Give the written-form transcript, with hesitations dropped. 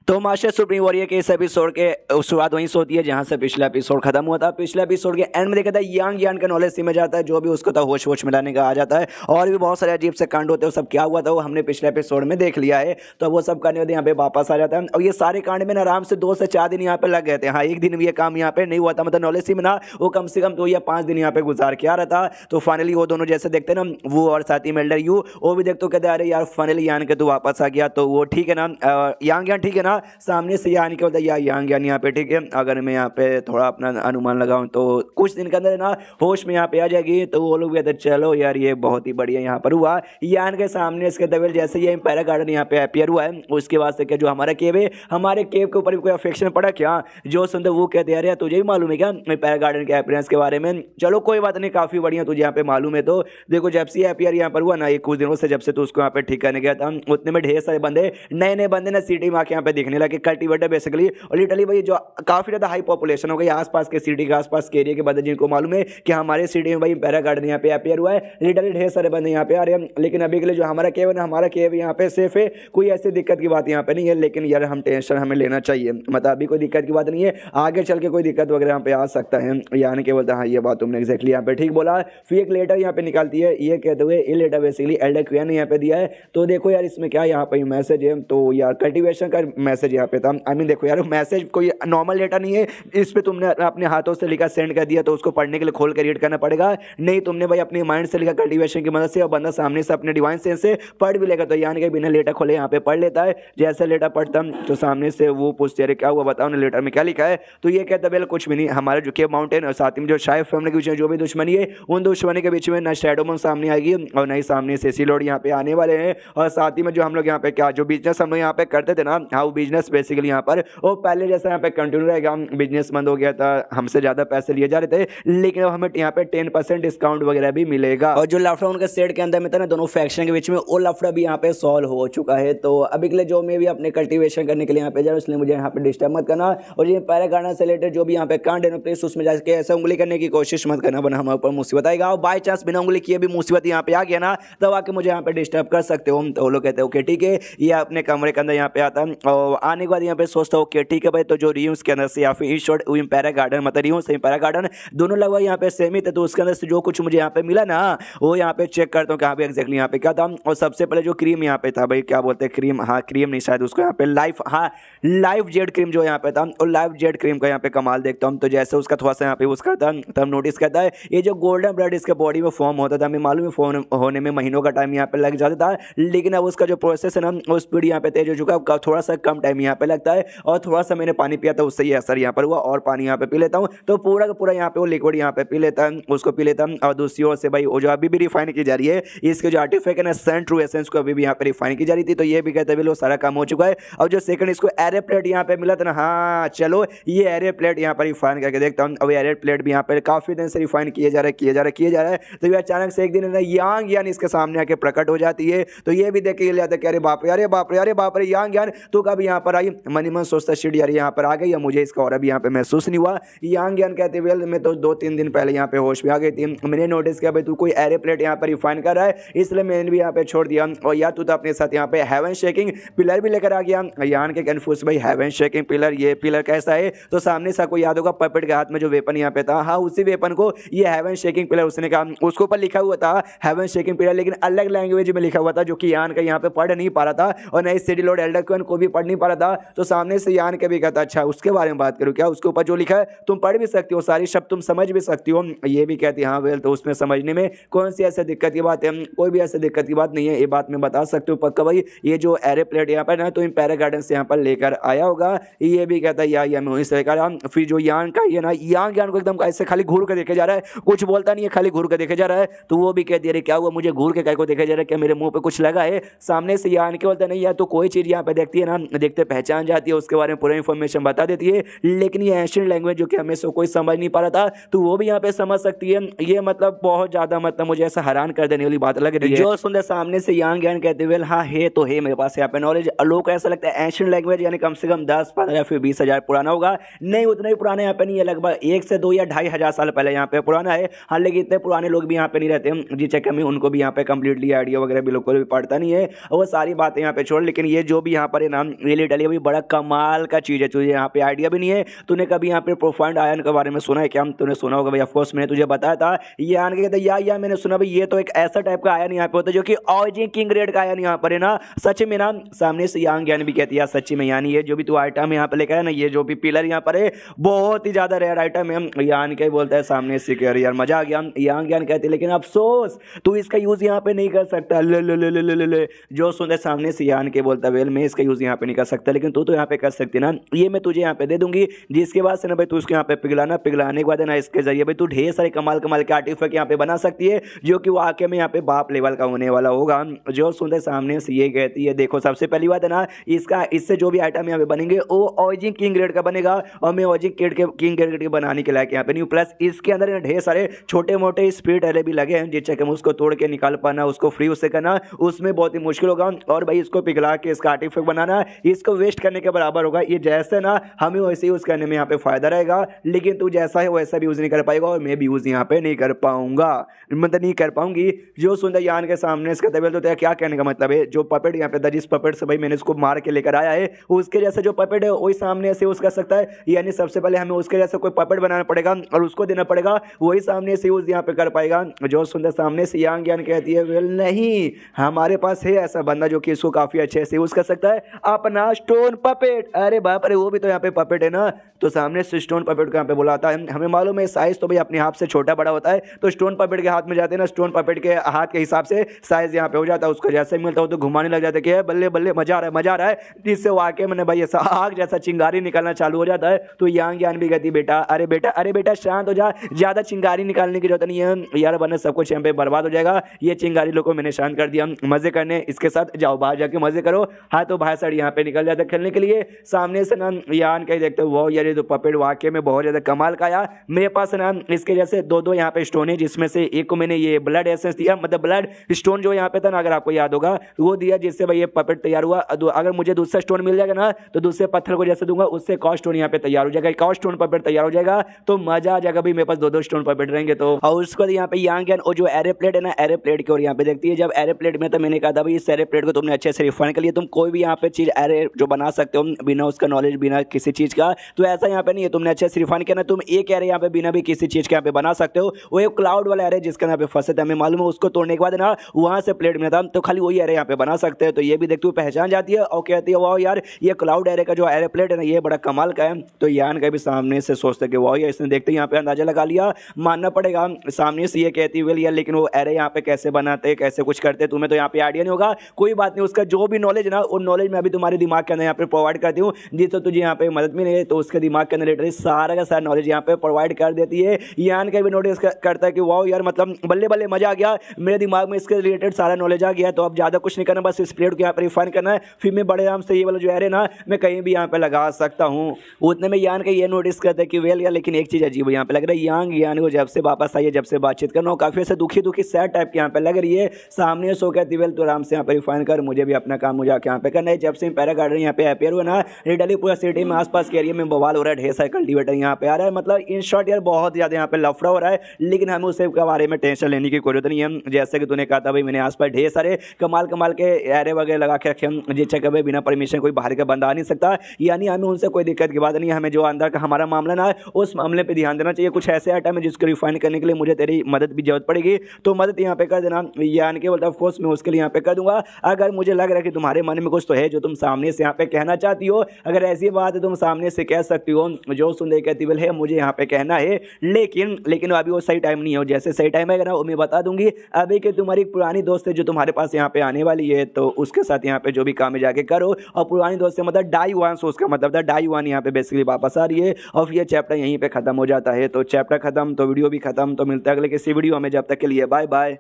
तो master supreme warrior के इस एपिसोड के शुरुआत वहीं से होती है जहां से पिछला एपिसोड खत्म हुआ था। पिछले एपिसोड के एंड में देखा था यांग यान का नॉलेज सिमट जाता है, जो भी उसको था होश वोश मिलाने का आ जाता है और भी बहुत सारे अजीब से कांड होते हैं। सब क्या हुआ था वो हमने पिछले एपिसोड में देख लिया है, तो वो सब करने के बाद यहाँ पे वापस आ जाता है और ये सारे कांड में आराम से 2 से 4 दिन यहाँ पे लग गए थे। हाँ, एक दिन भी ये काम यहाँ पे नहीं हुआ था, मतलब नॉलेज सिमना वो कम से कम 2 या 5 दिन यहाँ पे गुजार के आ रहा था। तो फाइनली वो दोनों जैसे देखते ना, वो और साथी मेल्डर यू वो भी देखते कहते अरे यार फाइनली यान के तू वापस आ गया, तो वो ठीक है ना, यांग यान ठीक है ना, सामने से यान के बोलता है यार यांग यान यहाँ पे ठीक है। अगर मैं यहाँ पे थोड़ा अपना अनुमान लगाऊं तो कुछ दिन के अंदर ना होश में यहाँ पे आ जाएगी। तो वो लोग कहते चलो यार ये बहुत ही बढ़िया यहाँ पर हुआ। यान के सामने इसके दवेल जैसे ये पैरा गार्डन यहाँ पे अपियर हुआ है, उसके बाद से क्या जो हमारा केव है, हमारे केव के ऊपर भी कोई अफेक्शन पड़ा क्या? जो सुनते वो कहते यार तुझे ही मालूम है क्या पैरा गार्डन के अपीयरेंस के बारे में? चलो कोई बात नहीं, काफी बढ़िया तुझे यहाँ पे मालूम है। तो देखो जब से अपियर यहाँ पर हुआ ना, एक कुछ दिनों से जब से तो उसको यहाँ पे ठीक करने गया था, उतने में ढेर सारे बंदे नए नए बंदे ना सिटी में आके यहाँ पे दिखने लगे, कल्टीवेटर बेसिकली। और लिटरली भाई जो काफी ज्यादा हाई पॉपुलेशन हो गई आसपास के सिटी के आसपास के एरिया के बंदे, जिनको मालूम है कि हमारे सिटी में भाई पैरा गार्डन यहाँ पे अपियर हुआ है, लिटरली ढेर सारे बंदे यहाँ पे आ रहे हैं। लेकिन अभी के लिए जो हमारा केव है ना, हमारा केव यहाँ पे सेफ है, कोई ऐसी दिक्कत की बात यहाँ पे नहीं है। लेकिन यार हम टेंशन हमें लेना चाहिए, मतलब अभी कोई दिक्कत की बात नहीं है, आगे चल के कोई दिक्कत वगैरह यहाँ पे आ सकता है। यानी कि बोलता हाँ ये बात तुमने एग्जैक्टली यहाँ पे ठीक बोला। फिर एक लेटर यहाँ पे निकालती है, ये कहते हुए ये लेटर बेसिकली एल्डर क्वियन ने यहाँ पे दिया है। तो देखो यार इसमें क्या यहाँ पे मैसेज है, तो यार कल्टीवेशन का मैसेज यहाँ पे था। आई मीन देखो यार मैसेज कोई नॉर्मल लेटर नहीं है, इस पे तुमने अपने हाथों से लिखा सेंड कर दिया, तो उसको पढ़ने के लिए खोल कर रीड करना पड़ेगा। नहीं तुमने भाई अपने माइंड से लिखा कल्टीवेशन की मदद से, और बंदा सामने से अपने डिवाइन सेंस से पढ़ भी लेगा। तो यानी कि बिना लेटर खोले यहाँ पे पढ़ लेता है। जैसे लेटर पढ़ता तो सामने से वो पूछते अरे क्या हुआ बताओ ना, लेटर में क्या लिखा है? तो ये कहता है कुछ भी नहीं, हमारे जो केव माउंटेन और साथ में जो शाइफ फैमिली के बीच में जो भी दुश्मनी है, उन दुश्मनी के बीच में ना शैडोमन सामने आएगी और ना ही सामने से सीलोड यहाँ पे आने वाले हैं। और साथ ही में जो हम लोग यहाँ पे क्या जो बिजनेस हम लोग यहाँ पे करते थे ना, हाँ वो बिजनेस बेसिकली यहाँ पर वो पहले जैसा यहाँ पे कंटिन्यू रहेगा। बिजनेस बंद हो गया था, हमसे ज्यादा पैसे लिए जा रहे थे, लेकिन हमें यहाँ पे 10% डिस्काउंट वगैरह भी मिलेगा। और जो लफड़ा उनके सेट के अंदर में था ना, दोनों फैक्शन के बीच में, वो लफड़ा भी यहाँ पे सॉल्व हो चुका है। तो अभी के लिए जो मैं भी अपने कल्टीवेशन करने के लिए यहाँ पे जा रहा हूँ, इसलिए मुझे यहाँ पे डिस्टर्ब मत करना। और ये पैरा गार्डन से रिलेटेड जो भी यहाँ पे कांड है ना प्लीज उसमें जाके ऐसा उंगली करने की कोशिश मत करना, वरना हमारे ऊपर मुसीबत आएगा। और बाई चांस बिना उंगली किए भी मुसीबत यहाँ पे आ गया ना, तब आके मुझे यहाँ पे डिस्टर्ब कर सकते हो। तो वो लोग कहते हैं ओके ठीक है, ये अपने कमरे के अंदर यहाँ पे आता और आने के बाद यहाँ पे सोचता ओके ठीक है भाई, तो जो रियूम्स के अंदर से या फिर शॉर्ट पैरा गार्डन मतलब रियूम से पैरा गार्डन दोनों लगभग यहाँ पे सेम ही थे। तो उसके अंदर से जो कुछ मुझे यहाँ पे मिला ना, वो यहाँ पे चेक करता हूँ कहाँ पे एग्जैक्टली यहाँ पे क्या था। और सबसे पहले जो क्रीम यहाँ पे था भाई, क्या बोलते हैं क्रीम, हाँ क्रीम नहीं शायद उसको यहाँ पे लाइफ, हाँ लाइफ जेड क्रीम जो यहाँ पे था, और लाइफ जेड क्रीम का यहाँ पे कमाल देखता हूँ। तो जैसे उसका थोड़ा सा यहाँ पे यूज करता तब नोटिस करता है ये जो गोल्डन ब्लड इसके बॉडी में फॉर्म होता था, हमें मालूम है फॉर्म होने में महीनों का टाइम यहाँ पे लग जाता था, लेकिन अब उसका जो प्रोसेस है ना वो स्पीड यहाँ पे तेज हो चुका है, थोड़ा सा कम टाइम यहाँ पे लगता है। और थोड़ा सा मैंने पानी पिया था उससे ये असर यहाँ पर हुआ, और पानी यहाँ पे पी लेता हूँ तो पूरा का पूरा यहाँ पे वो लिक्विड यहाँ पे पी लेता है, उसको पी लेता हूँ। और दूसरी ओर से भाई वो जो अभी भी रिफाइन की जा रही है, इसके जो आर्टिफिशियल है सेंट ट्रू एसेंस को अभी भी यहाँ पे रिफाइन की जा रही थी, तो ये भी कहते हैं सारा काम हो चुका है। और जो सेकंड इसको एरे प्लेट यहाँ पे मिला था ना, हाँ चलो ये एरे प्लेट यहाँ पर रिफाइन करके देखता हूँ। अब एरे प्लेट भी यहाँ पे काफी दिन से रिफाइन किए जा रहा है। तो ये अचानक से एक दिन यांग यान इसके सामने आके प्रकट हो जाती है। तो ये भी देख के जाता है कि अरे बाप रे अरे बाप रे अरे बाप रे यांग यान तो कब यहाँ पर आई? मनी मन सोचता शिट यार यहाँ पर आ गई, या मुझे इसका और अभी यहाँ पे महसूस नहीं हुआ। यांग यान कहते वेल मैं तो 2-3 दिन पहले यहाँ पे होश में आ गई थी, मैंने नोटिस किया भाई तू कोई एरे प्लेट यहाँ पर रिफाइन कर रहा है, इसलिए मैंने भी यहाँ पे छोड़ दिया। और यार तू तो अपने साथ यहाँ पे हेवन शेकिंग पिलर भी लेकर आ गया। यान के कन्फ्यूज भाई हेवन शेकिंग पिलर, ये पिलर कैसा है? तो सामने से कोई याद होगा पपेट के हाथ में जो वेपन यहाँ पे था, हाँ उसी वेपन को ये हेवन शेकिंग पिलर उसने कहा, उसके ऊपर लिखा हुआ था हेवन शेकिंग पिलर, लेकिन अलग लैंग्वेज में लिखा हुआ था जो कि यान का यहाँ पे पढ़ नहीं पा रहा था, और नई सिटी लॉर्ड एल्डर क्वियन को भी पढ़ नहीं पा रहा था। तो सामने से यान के भी कहता अच्छा उसके बारे में बात करूँ क्या, उसके ऊपर जो लिखा है तुम पढ़ भी सकती हो, सारी शब्द तुम समझ भी सकती हो। ये भी कहती हाँ वेल तो उसमें समझने में कौन सी ऐसी दिक्कत की बात है? कोई भी ऐसी दिक्कत की बात नहीं है, ये बात मैं बता सकती हूँ पक्का भाई। ये जो एरे प्लेट यहाँ पर ना तो इन पैरा गार्डन से यहाँ पर लेकर आया होगा। ये भी कहता है या मैं वहीं से लेकर आया। फिर जो यान का ये ना यांग यान को एकदम ऐसे खाली घूर कर देखे जा रहा है, कुछ बोलता नहीं है, खाली घूर कर देखे जा रहा है। तो वो भी कहती है क्या हुआ मुझे घूर के को देखा जा रहा है, क्या मेरे मुंह पे कुछ लगा है? सामने से यान के बोलता नहीं यार तो कोई चीज यहाँ पे देखती है ना, देखते पहचान जाती है, उसके बारे में पूरा इन्फॉर्मेशन बता देती है। लेकिन ये एंशिएंट लैंग्वेज जो कि हमें से कोई समझ नहीं पा रहा था, तो वो भी यहाँ पे समझ सकती है। ये मतलब बहुत ज्यादा मतलब मुझे ऐसा हैरान कर देने वाली बात लग रही है। जो सुंदर सामने से यांग यान कहते हुए हाँ है तो है मेरे पास यहाँ पे नॉलेज। लोग को ऐसा लगता है एंशिएंट लैंग्वेज यानी कम से कम 10-15 फिर 20 हजार पुराना होगा, नहीं उतना ही पुराना यहाँ पे नहीं है, लगभग 1 से 2 या 2.5 हजार साल पहले यहाँ पे पुराना है। हाँ लेकिन इतने पुराने लोग भी यहाँ पे नहीं रहते जी चक्कर में उनको भी यहाँ पे कंप्लीटली आइडिया वगैरह बिल्कुल भी पड़ता नहीं है, और वो सारी बातें यहाँ पे छोड़। लेकिन ये जो भी यहाँ पर है ना लिटरली अभी बड़ा कमाल का चीज़ है, तुझे यहाँ पे आइडिया भी नहीं है। तूने कभी यहाँ पे प्रोफाइंड आयन के बारे में सुना है क्या? तूने सुना होगा भाई, ऑफकोर्स मैंने तुझे बताया था। ये आन के कहते या मैंने सुना भाई, ये तो एक ऐसा टाइप का आयन यहाँ पे होता है जो कि ऑरिजिन किंग रेड का आयन यहाँ पर है ना। सच में ना, सामने से यांग ज्ञान भी कहती है सच्ची में यानी ये जो भी तू आइटम यहाँ पे लेकर है ना, ये जो भी पिलर यहाँ पर है बहुत ही ज्यादा रेयर आइटम है। यान के बोलता है सामने से कह यार मजा आ गया। यांग ज्ञान कहती है लेकिन अफसोस तू इसका यूज यहाँ पे नहीं कर सकता। ले जो सुनते सामने से यान के बोलता वेल मैं इसका यूज यहाँ पे नहीं कर सकता, लेकिन तू तो यहाँ पे कर सकती ना, ये मैं तुझे यहाँ पे दे दूंगी। जिसके बाद से ना भाई तू उसको यहाँ पे पिघलाने के बाद ना इसके जरिए भाई तू ढेर सारे कमाल के आर्टिफैक्ट यहाँ पे बना सकती है, जो कि वाकई में यहाँ पे बाप लेवल का होने वाला होगा। जो सुनते सामने से ये कहती है देखो सबसे पहली बात है ना, इससे जो भी आइटम यहाँ पे बनेंगे वो ऑरिजिन किंग ग्रेड का बनेगा, और मैं ऑरिजिन किंग ग्रेड के बनाने के लायक यहाँ पे नहीं। प्लस इसके अंदर ढेर सारे छोटे मोटे स्पीड एरे भी लगे हैं, जिससे कि हम उसको तोड़ के निकाल पाना, उसको फ्री उससे करना उसमें बहुत ही मुश्किल होगा। और भाई इसको पिघला के इसका आर्टिफैक्ट बनाना इसको वेस्ट करने के बराबर होगा। ये जैसे ना हमें वैसे यूज करने में यहाँ पे फायदा रहेगा, लेकिन तू जैसा है वैसा भी यूज नहीं कर पाएगा, और मैं भी यूज यहाँ पे नहीं कर पाऊंगा, मतलब नहीं कर पाऊंगी। जो सुंदर यान के सामने इसका तबियत तो क्या कहने का मतलब है, जो पपेट यहाँ पे था जिस पपेट से भाई मैंने इसको मार के लेकर आया है, उसके जैसे जो पपेट है वही सामने से यूज कर सकता है। यानी सबसे पहले हमें उसके जैसे कोई पपेट बनाना पड़ेगा और उसको देना पड़ेगा, वही सामने से यूज यहाँ पे कर पाएगा। जो सुंदर सामने से यांग ज्ञान कहती है वेल नहीं, हमारे पास है ऐसा बंदा जो कि इसको काफी अच्छे से यूज कर सकता है, अपना स्टोन पपेट। अरे बाप रे, वो भी तो यहाँ पे पपेट है ना, तो सामने से स्टोन पपेट को यहाँ पे बुलाता है। हमें मालूम है साइज तो भाई अपने हाथ से छोटा बड़ा होता है, तो स्टोन पपेट के हाथ में जाते हैं ना, स्टोन पपेट के हाथ के हिसाब से साइज यहाँ पे हो जाता है। उसको जैसे ही मिलता हो तो घुमाने लग जाता है कि बल्ले बल्ले मजा आ रहा है, जिससे वाकई में भाई ऐसा आग जैसा चिंगारी निकलना चालू हो जाता है। तो यांग ज्ञान भी कहती बेटा अरे बेटा शांत हो जा, ज्यादा चिंगारी निकालने की जरूरत नहीं है यार, वरना सब कुछ यहाँ पे बर्बाद हो जाएगा। ये चिंगारी लोग को मैंने शांत कर दिया, मजे करने इसके साथ जाओ, बाहर जाके मजे करो। हाँ तो भाई सर यहाँ पे निकल जाता है खेलने के लिए। सामने से ना यान कहीं देखते हो यार ये तो पपेट वाकई में बहुत ज्यादा कमाल का आया। मेरे पास ना इसके जैसे दो यहाँ पे स्टोन है, जिसमें से एक को मैंने ये ब्लड एसेंस दिया, मतलब ब्लड स्टोन जो यहाँ पे था ना, अगर आपको याद होगा वो दिया, जिससे भाई ये पपेट तैयार हुआ। अगर मुझे दूसरा स्टोन मिल जाएगा ना तो दूसरे पत्थर को जैसे दूंगा उससे एक और स्टोन यहाँ पे तैयार हो जाएगा, एक और स्टोन पपेट तैयार हो जाएगा, तो मजा आ जाएगा भाई। मेरे पास दो स्टोन पपेट रहेंगे तो। और उसको यहाँ पे यांग ज्ञान और जो एरे प्लेट है ना, एरे प्लेट की और यहाँ पे देखती है। जब एरे प्लेट में तो मैंने कहा था भाई इस एरे प्लेट को तुमने अच्छे से रिफाइन कर लिया, तुम कोई भी यहाँ पे चीज एरे जो बना सकते हो बिना उसका नॉलेज, बिना किसी चीज का, तो ऐसा यहाँ पे नहीं है, तुमने अच्छे से रिफाइन किया ना, तुम एक एरे यहाँ पे बिना भी किसी चीज के यहाँ पे बना सकते हो। वो एक क्लाउड वाला एरे जिसके यहाँ पे फंसे थे, हमें मालूम है, उसको तोड़ने के बाद ना वहां से प्लेट मिला था, तो खाली वही एरे यहाँ पे बना सकते हैं। तो ये भी देखते हुए पहचान जाती है और कहती है वाह यार ये क्लाउड एरे का जो एरे प्लेट है ना ये बड़ा कमाल का है। तो यान का भी सामने से सोचते कि वाह यार, इसने देखते यहाँ पे अंदाजा लगा लिया, मानना पड़ेगा। सामने से ये कहती है यार लेकिन वो एरे यहाँ पे कैसे बनाते, कैसे कुछ करते, तुम्हें तो यहाँ पे आइडिया नहीं होगा। कोई बात नहीं, उसका जो भी नॉलेज ना, वो नॉलेज मैं अभी तुम्हारे दिमाग के अंदर यहाँ पे प्रोवाइड करती हूँ, जिससे तुझे यहाँ पे मदद मिले। तो उसके दिमाग के अंदर लिटरली सारा का सारा नॉलेज यहाँ पे प्रोवाइड कर देती है। यान का भी नोटिस करता है कि वाह यार मतलब बल्ले बल्ले मजा आ गया, मेरे दिमाग में इसके रिलेटेड सारा नॉलेज आ गया। तो अब ज्यादा कुछ नहीं करना, बस इस प्लेट को यहाँ पे रिफाइन करना है, फिर मैं बड़े आराम से ये वाला जो एरे ना मैं कहीं भी यहाँ पे लगा सकता हूँ। उतने में यान का ये नोटिस करता है कि वेल यार लेकिन एक चीज अजीब यहाँ पे लग रहा है, यान को जब से वापस आई है, जब से बातचीत करना हो काफी ऐसे दुखी सैड टाइप की यहाँ पे लग रही है। सामने सो कहती वेल तो आराम से यहाँ पे रिफाइन कर, मुझे भी अपना काम मुझे यहाँ पे करना है। जब से पैरा गार्डन यहाँ पे अपेयर हुआ ना, लिटरली पूरा सिटी में आसपास के एरिया में बवाल हो रहा है, ढेर सारे कल्टीवेटर यहाँ पे आ रहा है, मतलब इन शॉर्ट यार बहुत ज्यादा यहाँ पे लफड़ा हो रहा है। लेकिन हमें उसके बारे में टेंशन लेने की कोई जरूरत नहीं है। जैसे कि तूने कहा था भाई मैंने आसपास ढेर सारे कमाल के एरे वगैरह लगा के रखे हैं, जिससे कभी बिना परमिशन कोई बाहर का बंदा आ नहीं सकता। यानी हमें उनसे कोई दिक्कत की बात नहीं है, हमें जो अंदर का हमारा मामला ना उस मामले पे ध्यान देना चाहिए। कुछ ऐसे आइटम है जिसको रिफाइन करने के लिए मुझे तेरी मदद भी जरूरत पड़ेगी, तो मदद यहाँ पे कर देना। यान के बोलता ऑफकोर्स मैं उसके लिए यहाँ पे कर दूंगा। अगर मुझे लग रहा है कि तुम्हारे मन में कुछ तो है जो तुम सामने से यहाँ पे कहना चाहती हो, अगर ऐसी बात है तुम सामने से कह सकती हो। जो सुंदर कहती है मुझे यहाँ पे कहना है, लेकिन अभी वो सही टाइम नहीं है, जैसे सही टाइम है ना वो मैं बता दूंगी। अभी कि तुम्हारी एक पुरानी दोस्त है जो तुम्हारे पास यहाँ पे आने वाली है, तो उसके साथ यहाँ पे जो भी काम है जाके करो। और पुरानी दोस्त से मतलब डाई 1, सो उसका मतलब था डाई 1 यहाँ पे बेसिकली वापस आ रही है। और ये चैप्टर यहीं पे खत्म हो जाता है। तो चैप्टर खत्म तो वीडियो भी खत्म। तो मिलता है अगले किसी वीडियो में, जब तक के लिए बाय बाय।